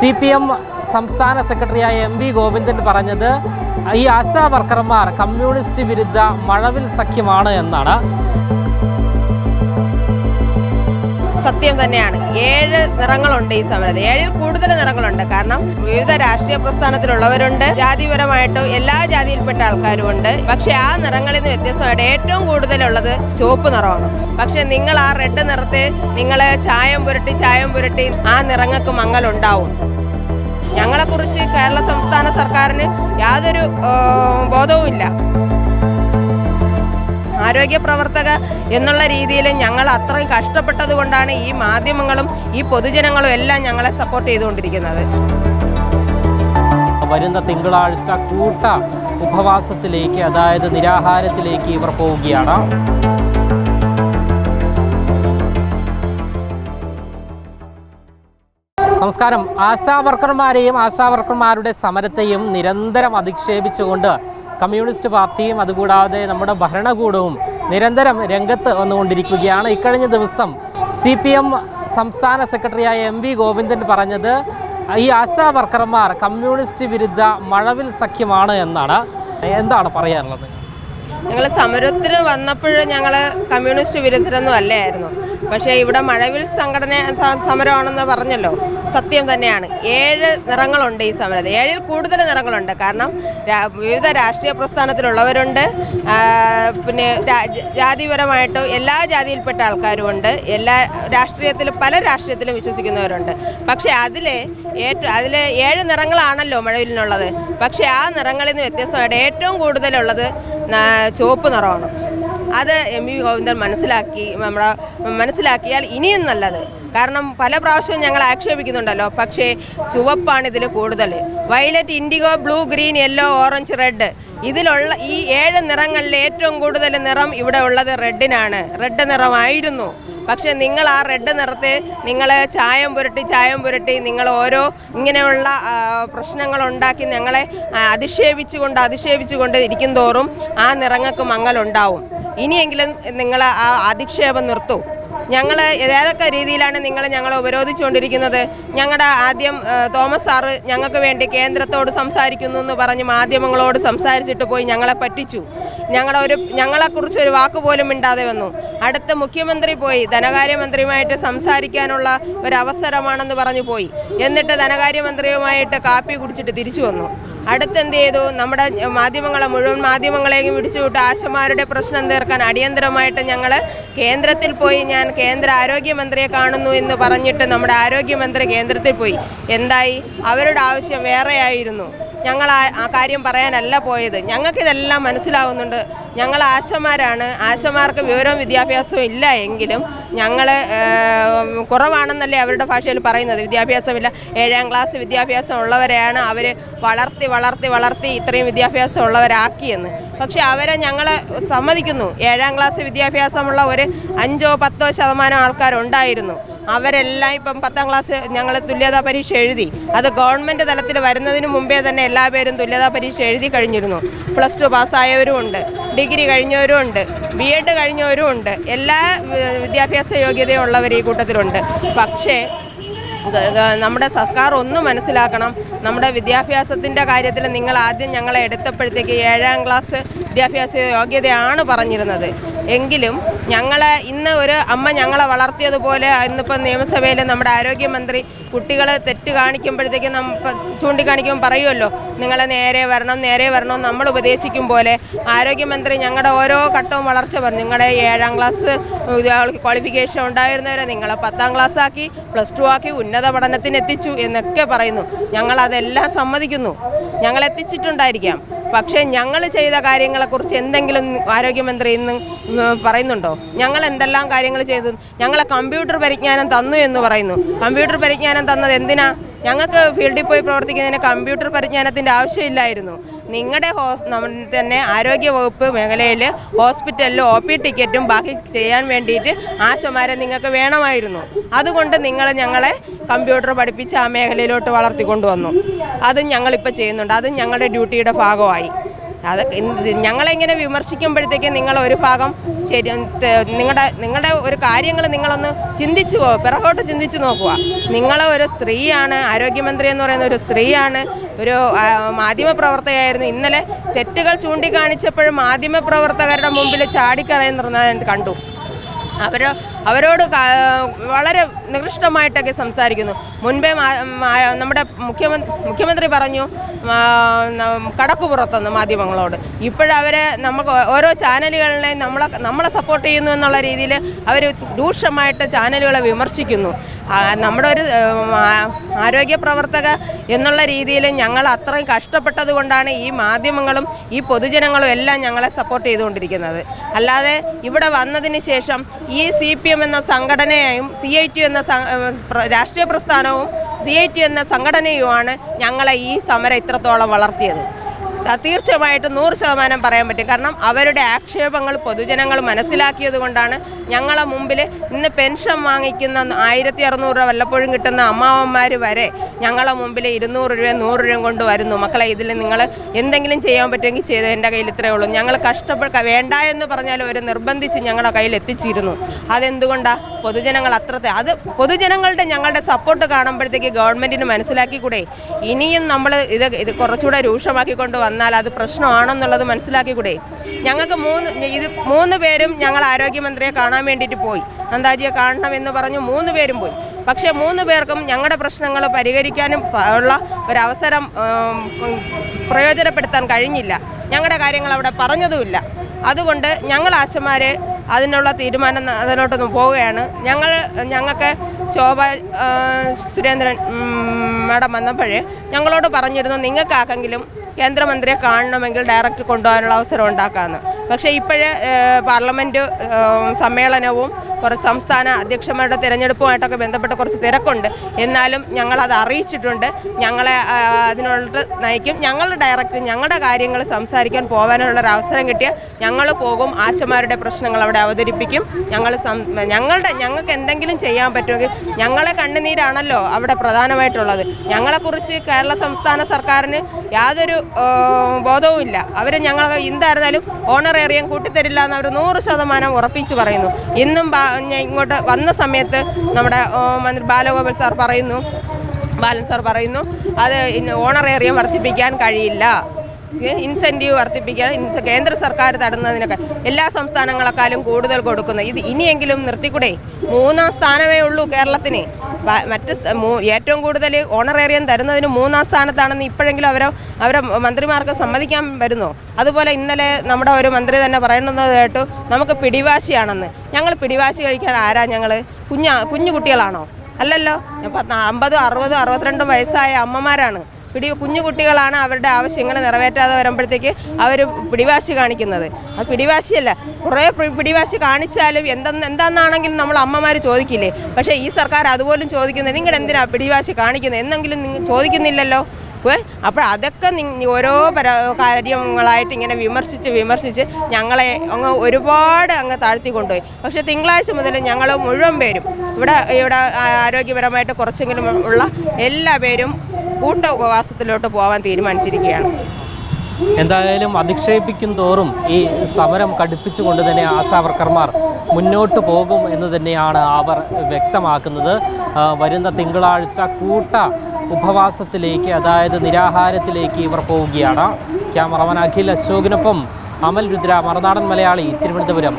CPM സംസ്ഥാന സെക്രട്ടറിയായ MV Govindan പറഞ്ഞത് ഈ ആശാ വർക്കർമാർ കമ്മ്യൂണിസ്റ്റ് വിരുദ്ധ മഴവിൽ സഖ്യമാണ് എന്നാണ്. സത്യം തന്നെയാണ്. 7 നിറങ്ങളുണ്ട് ഈ സമരത്തിൽ. 7-ൽ കൂടുതൽ നിറങ്ങളുണ്ട്. കാരണം വിവിധ രാഷ്ട്രീയ പ്രസ്ഥാനത്തിലുള്ളവരുണ്ട്, ജാതിപരമായിട്ടും എല്ലാ ജാതിയിൽപ്പെട്ട ആൾക്കാരുമുണ്ട്. പക്ഷെ ആ നിറങ്ങളിൽ നിന്ന് വ്യത്യസ്തമായിട്ട് ഏറ്റവും കൂടുതലുള്ളത് ചുവപ്പ് നിറമാണ്. പക്ഷെ നിങ്ങൾ ആ റെഡ് നിറത്തെ നിങ്ങൾ ചായം പുരട്ടി ആ നിറങ്ങൾക്ക് മങ്ങലുണ്ടാവും. ഞങ്ങളെക്കുറിച്ച് കേരള സംസ്ഥാന സർക്കാരിന് യാതൊരു ബോധവുമില്ല. ആരോഗ്യ പ്രവർത്തക എന്നുള്ള രീതിയിൽ ഞങ്ങൾ അത്രയും കഷ്ടപ്പെട്ടത് കൊണ്ടാണ് ഈ മാധ്യമങ്ങളും ഈ പൊതുജനങ്ങളും എല്ലാം ഞങ്ങളെ സപ്പോർട്ട് ചെയ്തുകൊണ്ടിരിക്കുന്നത്. വരുന്ന തിങ്കളാഴ്ച കൂട്ട ഉപവാസത്തിലേക്ക്, അതായത് നിരാഹാരത്തിലേക്ക് ഇവർ പോവുകയാണ്. നമസ്കാരം. ആശാവർക്കർമാരെയും ആശാവർക്കർമാരുടെ സമരത്തെയും നിരന്തരം അധിക്ഷേപിച്ചുകൊണ്ട് കമ്മ്യൂണിസ്റ്റ് പാർട്ടിയും അതുകൂടാതെ നമ്മുടെ ഭരണകൂടവും നിരന്തരം രംഗത്ത് വന്നുകൊണ്ടിരിക്കുകയാണ്. ഇക്കഴിഞ്ഞ ദിവസം CPM സംസ്ഥാന സെക്രട്ടറിയായ MV ഗോവിന്ദൻ പറഞ്ഞത് ഈ ആശാ വർക്കർമാർ കമ്മ്യൂണിസ്റ്റ് വിരുദ്ധ മഴവിൽ സഖ്യമാണ് എന്നാണ്. എന്താണ് പറയാനുള്ളത്? ഞങ്ങൾ സമരത്തിന് വന്നപ്പോൾ ഞങ്ങൾ കമ്മ്യൂണിസ്റ്റ് വിരുദ്ധരൊന്നും അല്ലായിരുന്നു. പക്ഷേ ഇവിടെ മഴവിൽ സമരമാണെന്ന് പറഞ്ഞല്ലോ, സത്യം തന്നെയാണ്. 7 നിറങ്ങളുണ്ട് ഈ സമരത്തിൽ. 7-ൽ കൂടുതൽ നിറങ്ങളുണ്ട്. കാരണം വിവിധ രാഷ്ട്രീയ പ്രസ്ഥാനത്തിലുള്ളവരുണ്ട്, പിന്നെ ജാതിപരമായിട്ടും എല്ലാ ജാതിയിൽപ്പെട്ട ആൾക്കാരുമുണ്ട്, പല രാഷ്ട്രീയത്തിലും വിശ്വസിക്കുന്നവരുണ്ട്. പക്ഷേ അതിൽ 7 നിറങ്ങളാണല്ലോ മഴവിലിനുള്ളത്. പക്ഷേ ആ നിറങ്ങളിൽ നിന്ന് വ്യത്യസ്തമായിട്ട് ഏറ്റവും കൂടുതലുള്ളത് ചുവപ്പ് നിറമാണ്. അത് MV ഗോവിന്ദൻ മനസ്സിലാക്കിയാൽ ഇനിയും നല്ലത്. കാരണം പല പ്രാവശ്യവും ഞങ്ങൾ ആക്ഷേപിക്കുന്നുണ്ടല്ലോ, പക്ഷേ ചുവപ്പാണ് ഇതിൽ കൂടുതൽ. Violet, IndiGo, blue, green, yellow, orange, red, ഇതിലുള്ള ഈ 7 നിറങ്ങളിൽ ഏറ്റവും കൂടുതൽ നിറം ഇവിടെ ഉള്ളത് റെഡിനാണ്. റെഡ് നിറമായിരുന്നു. പക്ഷേ നിങ്ങൾ ആ റെഡ് നിറത്തെ നിങ്ങൾ ചായം പുരട്ടി നിങ്ങൾ ഓരോ ഇങ്ങനെയുള്ള പ്രശ്നങ്ങളുണ്ടാക്കി ഞങ്ങളെ അധിക്ഷേപിച്ചുകൊണ്ട് ഇരിക്കും തോറും ആ നിറങ്ങൾക്ക് മങ്ങലുണ്ടാവും. ഇനിയെങ്കിലും നിങ്ങൾ ആ അധിക്ഷേപം നിർത്തൂ. ഞങ്ങൾ ഏതൊക്കെ രീതിയിലാണ് ഞങ്ങളെ ഉപരോധിച്ചുകൊണ്ടിരിക്കുന്നത്? ഞങ്ങളുടെ ആദ്യം തോമസ് സാറ് ഞങ്ങൾക്ക് വേണ്ടി കേന്ദ്രത്തോട് സംസാരിക്കുന്നു എന്ന് പറഞ്ഞ് മാധ്യമങ്ങളോട് സംസാരിച്ചിട്ട് പോയി ഞങ്ങളെ പറ്റിച്ചു. ഞങ്ങളെക്കുറിച്ച് ഒരു വാക്ക് പോലും മിണ്ടാതെ വന്നു. അടുത്ത മുഖ്യമന്ത്രി പോയി ധനകാര്യമന്ത്രിയുമായിട്ട് സംസാരിക്കാനുള്ള ഒരവസരമാണെന്ന് പറഞ്ഞു പോയി. എന്നിട്ട് ധനകാര്യമന്ത്രിയുമായിട്ട് കാപ്പി കുടിച്ചിട്ട് തിരിച്ചു വന്നു. അടുത്തെന്ത് ചെയ്തു? നമ്മുടെ മുഴുവൻ മാധ്യമങ്ങളെയും പിടിച്ചുവിട്ട് ആശമാരുടെ പ്രശ്നം തീർക്കാൻ അടിയന്തരമായിട്ട് ഞങ്ങൾ കേന്ദ്രത്തിൽ പോയി. ഞാൻ കേന്ദ്ര ആരോഗ്യമന്ത്രിയെ കാണുന്നു എന്ന് പറഞ്ഞിട്ട് നമ്മുടെ ആരോഗ്യമന്ത്രി കേന്ദ്രത്തിൽ പോയി. എന്തായി? അവരുടെ ആവശ്യം വേറെയായിരുന്നു. ഞങ്ങൾ ആ കാര്യം പറയാനല്ല പോയത്. ഞങ്ങൾക്കിതെല്ലാം മനസ്സിലാകുന്നുണ്ട്. ഞങ്ങൾ ആശമാരാണ്. ആശമാർക്ക് വിവരവും വിദ്യാഭ്യാസവും ഇല്ല എങ്കിലും ഞങ്ങൾ കുറവാണെന്നല്ലേ അവരുടെ ഭാഷയിൽ പറയുന്നത്. വിദ്യാഭ്യാസമില്ല, 7ാം ക്ലാസ് വിദ്യാഭ്യാസം ഉള്ളവരെയാണ് അവർ വളർത്തി ഇത്രയും വിദ്യാഭ്യാസം ഉള്ളവരാക്കിയെന്ന്. പക്ഷേ അവരെ ഞങ്ങൾ സമ്മതിക്കുന്നു. 7ാം ക്ലാസ് വിദ്യാഭ്യാസമുള്ള ഒരു 5-10% ആൾക്കാരുണ്ടായിരുന്നു. അവരെല്ലാം ഇപ്പം 10ാം ക്ലാസ് ഞങ്ങൾ തുല്യതാ പരീക്ഷ എഴുതി. അത് ഗവൺമെൻറ് തലത്തിൽ വരുന്നതിന് മുമ്പേ തന്നെ എല്ലാ പേരും തുല്യതാ പരീക്ഷ എഴുതി കഴിഞ്ഞിരുന്നു. +2 പാസ്സായവരും ഉണ്ട്, ഡിഗ്രി കഴിഞ്ഞവരും ഉണ്ട്, B.Ed കഴിഞ്ഞവരും ഉണ്ട്. എല്ലാ വിദ്യാഭ്യാസ യോഗ്യതയുള്ളവർ ഈ കൂട്ടത്തിലുണ്ട്. പക്ഷേ നമ്മുടെ സർക്കാർ ഒന്ന് മനസ്സിലാക്കണം. നമ്മുടെ വിദ്യാഭ്യാസത്തിൻ്റെ കാര്യത്തിൽ നിങ്ങൾ ആദ്യം ഞങ്ങളെ എടുത്തപ്പോഴത്തേക്ക് 7ാം ക്ലാസ് വിദ്യാഭ്യാസ യോഗ്യതയാണ് പറഞ്ഞിരുന്നത്. എങ്കിലും ഇന്ന് ഒരു അമ്മ ഞങ്ങളെ വളർത്തിയതുപോലെ ഇന്നിപ്പം നിയമസഭയിൽ നമ്മുടെ ആരോഗ്യമന്ത്രി കുട്ടികൾ തെറ്റ് കാണിക്കുമ്പോഴത്തേക്കും ചൂണ്ടിക്കാണിക്കുമ്പോൾ പറയുമല്ലോ, നിങ്ങളെ നേരെ വരണം നമ്മൾ ഉപദേശിക്കും പോലെ ആരോഗ്യമന്ത്രി ഞങ്ങളുടെ ഓരോ ഘട്ടവും വളർച്ച പറഞ്ഞു. നിങ്ങളുടെ 7ാം ക്ലാസ് ക്വാളിഫിക്കേഷൻ ഉണ്ടായിരുന്നവരെ നിങ്ങളെ 10ാം ക്ലാസ് ആക്കി, +2 ആക്കി, ഉന്നത പഠനത്തിന് എത്തിച്ചു എന്നൊക്കെ പറയുന്നു. ഞങ്ങളതെല്ലാം സമ്മതിക്കുന്നു. ഞങ്ങൾ എത്തിച്ചിട്ടുണ്ടായിരിക്കാം. പക്ഷേ ഞങ്ങൾ ചെയ്ത കാര്യങ്ങളെക്കുറിച്ച് എന്തെങ്കിലും ആരോഗ്യമന്ത്രി ഇന്ന് പറയുന്നുണ്ടോ? ഞങ്ങൾ എന്തെല്ലാം കാര്യങ്ങൾ ചെയ്തു? ഞങ്ങളെ കമ്പ്യൂട്ടർ പരിജ്ഞാനം തന്നു എന്ന് പറയുന്നു. കമ്പ്യൂട്ടർ പരിജ്ഞാനം തന്നത് എന്തിനാ? ഞങ്ങൾക്ക് ഫീൽഡിൽ പോയി പ്രവർത്തിക്കുന്നതിന് കമ്പ്യൂട്ടർ പരിജ്ഞാനത്തിൻ്റെ ആവശ്യമില്ലായിരുന്നു. നിങ്ങളുടെ തന്നെ ആരോഗ്യവകുപ്പ് മേഖലയിൽ ഹോസ്പിറ്റലിൽ OP ടിക്കറ്റും ബാക്കി ചെയ്യാൻ വേണ്ടിയിട്ട് ആശമാരെ നിങ്ങൾക്ക് വേണമായിരുന്നു. അതുകൊണ്ട് ഞങ്ങളെ കമ്പ്യൂട്ടർ പഠിപ്പിച്ച് ആ മേഖലയിലോട്ട് വളർത്തിക്കൊണ്ടുവന്നു. അതും ഞങ്ങളിപ്പോൾ ചെയ്യുന്നുണ്ട്. അതും ഞങ്ങളുടെ ഡ്യൂട്ടിയുടെ ഭാഗമായി. ഞങ്ങളിങ്ങനെ വിമർശിക്കുമ്പോഴത്തേക്ക് നിങ്ങൾ ഒരു ഭാഗം ശരി നിങ്ങളുടെ ഒരു കാര്യങ്ങൾ നിങ്ങളൊന്ന് ചിന്തിച്ചു പിറകോട്ട് ചിന്തിച്ചു നോക്കുക. നിങ്ങൾ ഒരു സ്ത്രീയാണ്, ആരോഗ്യമന്ത്രി എന്ന് പറയുന്ന ഒരു സ്ത്രീയാണ്, ഒരു മാധ്യമപ്രവർത്തകയായിരുന്നു. ഇന്നലെ തെറ്റുകൾ ചൂണ്ടിക്കാണിച്ചപ്പോഴും മാധ്യമപ്രവർത്തകരുടെ മുമ്പിൽ ചാടിക്കറയുന്നത് കണ്ടു. അവരോട് വളരെ നികൃഷ്ടമായിട്ടൊക്കെ സംസാരിക്കുന്നു. മുൻപേ നമ്മുടെ മുഖ്യമന്ത്രി പറഞ്ഞു കടക്കുപുറത്തെന്ന് മാധ്യമങ്ങളോട്. ഇപ്പോഴവരെ നമുക്ക് ഓരോ ചാനലുകളിലെ നമ്മളെ സപ്പോർട്ട് ചെയ്യുന്നു എന്നുള്ള രീതിയിൽ അവർ രൂക്ഷമായിട്ട് ചാനലുകളെ വിമർശിക്കുന്നു. നമ്മുടെ ഒരു ആരോഗ്യ പ്രവർത്തക എന്നുള്ള രീതിയിൽ ഞങ്ങൾ അത്രയും കഷ്ടപ്പെട്ടത് കൊണ്ടാണ് ഈ മാധ്യമങ്ങളും ഈ പൊതുജനങ്ങളും എല്ലാം ഞങ്ങളെ സപ്പോർട്ട് ചെയ്തുകൊണ്ടിരിക്കുന്നത്. അല്ലാതെ ഇവിടെ വന്നതിന് ശേഷം ഈ CPM എന്ന സംഘടനയും CIT എന്ന രാഷ്ട്രീയ പ്രസ്ഥാനവും CIT എന്ന സംഘടനയുമാണ് ഞങ്ങളെ ഈ സമരം ഇത്രത്തോളം വളർത്തിയത്. തീർച്ചയായിട്ടും 100% പറയാൻ പറ്റും. കാരണം അവരുടെ ആക്ഷേപങ്ങൾ പൊതുജനങ്ങൾ മനസ്സിലാക്കിയത് കൊണ്ടാണ് ഞങ്ങളെ മുമ്പിൽ ഇന്ന് പെൻഷൻ വാങ്ങിക്കുന്ന 1600 രൂപ വല്ലപ്പോഴും കിട്ടുന്ന അമ്മാവന്മാർ വരെ ഞങ്ങളെ മുമ്പിൽ 200 രൂപ 100 രൂപ കൊണ്ട് വരുന്നു. മക്കളെ, ഇതിൽ നിങ്ങൾ എന്തെങ്കിലും ചെയ്യാൻ പറ്റുമെങ്കിൽ ചെയ്തു, എൻ്റെ കയ്യിൽ ഇത്രയേ ഉള്ളൂ. ഞങ്ങൾ വേണ്ട എന്ന് പറഞ്ഞാൽ ഒരു നിർബന്ധിച്ച് ഞങ്ങളുടെ കയ്യിൽ എത്തിച്ചിരുന്നു. അതെന്തുകൊണ്ടാണ്? പൊതുജനങ്ങൾ അത് പൊതുജനങ്ങളുടെ ഞങ്ങളുടെ സപ്പോർട്ട് കാണുമ്പോഴത്തേക്ക് ഗവൺമെൻറ്റിന് മനസ്സിലാക്കിക്കൂടെ? ഇനിയും നമ്മൾ ഇത് കുറച്ചുകൂടെ രൂക്ഷമാക്കിക്കൊണ്ട് വന്നാൽ അത് പ്രശ്നമാണെന്നുള്ളത് മനസ്സിലാക്കിക്കൂടെ? ഞങ്ങൾക്ക് 3 പേരും ഞങ്ങൾ ആരോഗ്യമന്ത്രിയെ കാണാൻ വേണ്ടിയിട്ട് പോയി. നന്ദാജിയെ കാണണമെന്ന് പറഞ്ഞു 3 പേരും പോയി. പക്ഷേ 3 പേർക്കും ഞങ്ങളുടെ പ്രശ്നങ്ങൾ പരിഹരിക്കാനും ഉള്ള ഒരവസരം പ്രയോജനപ്പെടുത്താൻ കഴിഞ്ഞില്ല. ഞങ്ങളുടെ കാര്യങ്ങൾ അവിടെ പറഞ്ഞതുമില്ല. അതുകൊണ്ട് ഞങ്ങൾ ആശമാർ അതിനുള്ള തീരുമാനം അതിലോട്ടൊന്ന് പോവുകയാണ്. ഞങ്ങൾക്ക് ശോഭ സുരേന്ദ്രൻ മാഡം വന്നപ്പോഴേ ഞങ്ങളോട് പറഞ്ഞിരുന്നു, നിങ്ങൾക്കാക്കെങ്കിലും കേന്ദ്രമന്ത്രിയെ കാണണമെങ്കിൽ ഡയറക്റ്റ് കൊണ്ടുപോകാനുള്ള അവസരം ഉണ്ടാക്കാമെന്ന്. പക്ഷേ ഇപ്പോഴേ പാർലമെൻറ്റ് സമ്മേളനവും കുറച്ച് സംസ്ഥാന അധ്യക്ഷന്മാരുടെ തിരഞ്ഞെടുപ്പുമായിട്ടൊക്കെ ബന്ധപ്പെട്ട് കുറച്ച് തിരക്കുണ്ട്. എന്നാലും ഞങ്ങളത് അറിയിച്ചിട്ടുണ്ട്. ഞങ്ങളെ അതിനോട്ട് നയിക്കും. ഞങ്ങൾ ഡയറക്റ്റ് ഞങ്ങളുടെ കാര്യങ്ങൾ സംസാരിക്കാൻ പോകാനുള്ളൊരു അവസരം കിട്ടിയാൽ ഞങ്ങൾ പോകും. ആശമാരുടെ പ്രശ്നങ്ങൾ അവിടെ അവതരിപ്പിക്കും. ഞങ്ങൾക്ക് എന്തെങ്കിലും ചെയ്യാൻ പറ്റുമെങ്കിൽ ഞങ്ങളെ കണ്ണുനീരാണല്ലോ അവിടെ പ്രധാനമായിട്ടുള്ളത്. ഞങ്ങളെക്കുറിച്ച് കേരള സംസ്ഥാന സർക്കാരിന് യാതൊരു ബോധവുമില്ല. അവർ ഞങ്ങൾ എന്തായിരുന്നാലും ഓണറേറിയം കൂട്ടിത്തരില്ല എന്ന് അവർ 100% ഉറപ്പിച്ച് പറയുന്നു. ഇന്നും ഇങ്ങോട്ട് വന്ന സമയത്ത് നമ്മുടെ മന്ത്രി ബാലൻ സാർ പറയുന്നു അത് ഓണറേറിയം വർദ്ധിപ്പിക്കാൻ കഴിയില്ല, ഇൻസെൻറ്റീവ് വർദ്ധിപ്പിക്കാൻ കേന്ദ്ര സർക്കാർ തടുന്നതിനൊക്കെ എല്ലാ സംസ്ഥാനങ്ങളെക്കാളും കൂടുതൽ കൊടുക്കുന്നത്. ഇത് ഇനിയെങ്കിലും നിർത്തിക്കൂടെ? 3ാം സ്ഥാനമേ ഉള്ളൂ കേരളത്തിന്. മറ്റ് ഏറ്റവും കൂടുതൽ ഓണറേറിയം തരുന്നതിന് 3ാം സ്ഥാനത്താണെന്ന് ഇപ്പോഴെങ്കിലും അവരെ മന്ത്രിമാർക്ക് സമ്മതിക്കാൻ വരുന്നോ? അതുപോലെ ഇന്നലെ നമ്മുടെ ഒരു മന്ത്രി തന്നെ പറയുന്നത് കേട്ടു, നമുക്ക് പിടിവാശിയാണെന്ന്. ഞങ്ങൾ പിടിവാശി കഴിക്കാൻ ആരാ? ഞങ്ങൾ കുഞ്ഞു കുട്ടികളാണോ? അല്ലല്ലോ. 50, 60, 62 വയസ്സായ അമ്മമാരാണ്. കുഞ്ഞു കുട്ടികളാണ് അവരുടെ ആവശ്യങ്ങൾ നിറവേറ്റാതെ വരുമ്പോഴത്തേക്ക് അവർ പിടിവാശി കാണിക്കുന്നത്. അത് പിടിവാശിയല്ല. കുറേ പിടിവാശി കാണിച്ചാലും എന്താണെങ്കിലും നമ്മൾ അമ്മമാർ ചോദിക്കില്ലേ? പക്ഷേ ഈ സർക്കാർ അതുപോലും ചോദിക്കുന്നത്, നിങ്ങൾ എന്തിനാ പിടിവാശി കാണിക്കുന്നത് എന്നെങ്കിലും നിങ്ങൾ ചോദിക്കുന്നില്ലല്ലോ. അപ്പോൾ അതൊക്കെ ഓരോ കാര്യങ്ങളായിട്ട് ഇങ്ങനെ വിമർശിച്ച് ഞങ്ങളെ ഒരുപാട് താഴ്ത്തി കൊണ്ടുപോയി. പക്ഷേ തിങ്കളാഴ്ച മുതൽ ഞങ്ങൾ മുഴുവൻ പേരും ഇവിടെ ആരോഗ്യപരമായിട്ട് കുറച്ചെങ്കിലും ഉള്ള എല്ലാ പേരും കൂട്ട ഉപവാസത്തിലോട്ട് പോകാൻ തീരുമാനിച്ചിരിക്കുകയാണ്. എന്തായാലും അധിക്ഷേപിക്കും തോറും ഈ സമരം കടുപ്പിച്ചുകൊണ്ട് തന്നെ ആശാവർക്കർമാർ മുന്നോട്ട് പോകും എന്ന് തന്നെയാണ് അവർ വ്യക്തമാക്കുന്നത്. വരുന്ന തിങ്കളാഴ്ച കൂട്ട ഉപവാസത്തിലേക്ക്, അതായത് നിരാഹാരത്തിലേക്ക് ഇവർ പോവുകയാണ്. ക്യാമറമാൻ അഖിൽ അശോകിനൊപ്പം അമൽ രുദ്ര, മറുനാടൻ മലയാളി, തിരുവനന്തപുരം.